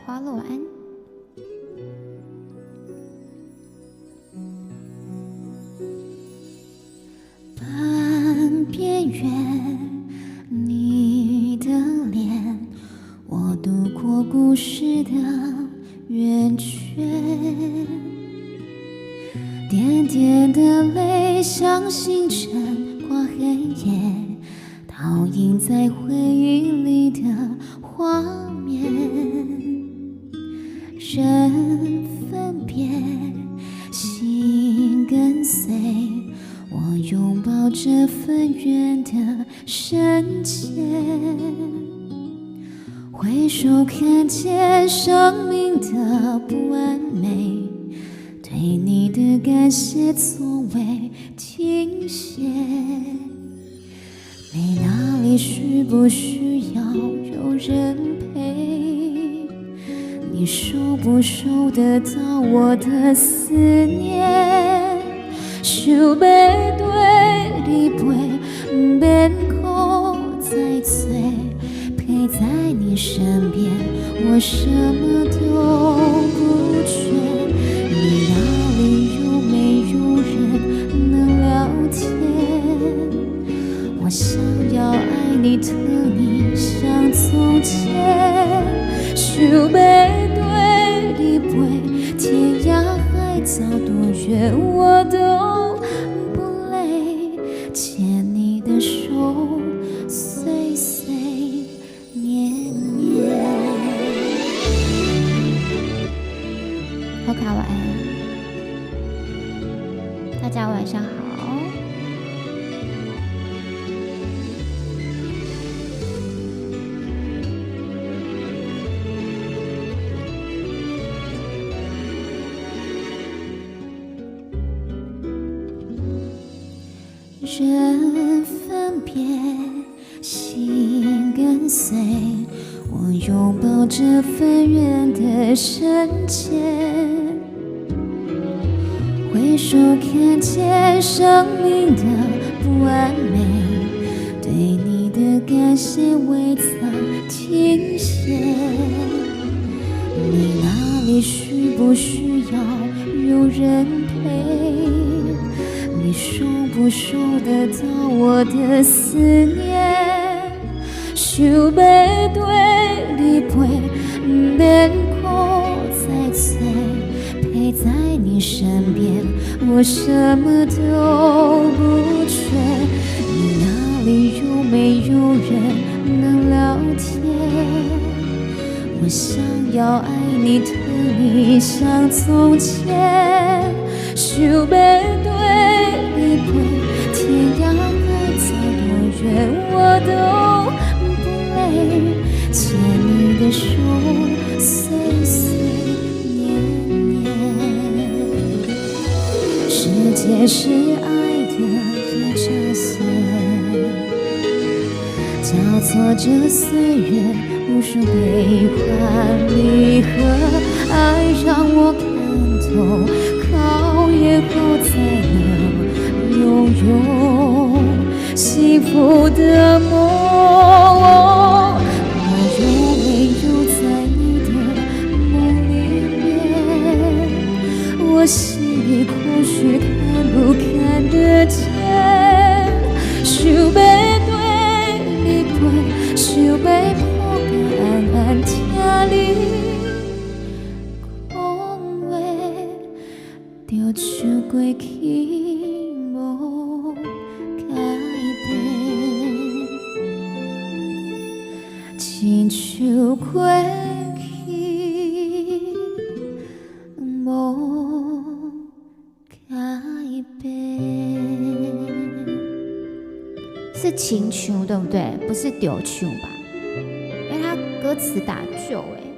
花落安。半边缘，你的脸，我度过故事的圆圈，点点的泪像星辰挂黑夜，倒映在回忆里的画面。人分别，心跟随，我拥抱这份缘的深浅。回首看见生命的不完美，对你的感谢从未停歇。你那里需不需要有人陪？你收不收得到我的思念？想要对你陪，免苦再醉，陪在你身边，我什么都不缺。你那里有没有人能聊天？我想要爱你疼你像从前，想要对你陪，天涯海角多远我都不累，牵你的手岁岁年年。好卡晚安，大家晚上好。人分别，心跟随，我拥抱这份缘的深浅。回首看见生命的不完美，对你的感谢未曾停歇。你那里需不需要有人陪？你收不收得到我的思念？想要对你陪，免苦再醉，陪在你身边，我什么都不缺。你那里有没有人能聊天？我想要爱你疼你像从前，想要对你陪，天涯海角多远我都不累，牵你的手岁岁年年。世界是爱的一条线，交错着岁月无数悲欢离合，爱让我看透，考验后才能拥有幸福的梦。我有没有在你的梦里面？我心里或许看不看得见？想要对你陪，想要抱个安安听你讲话，就像过去无改变，亲像过去无改变。是情球对不对？不是丢球吧？因为他歌词打旧哎。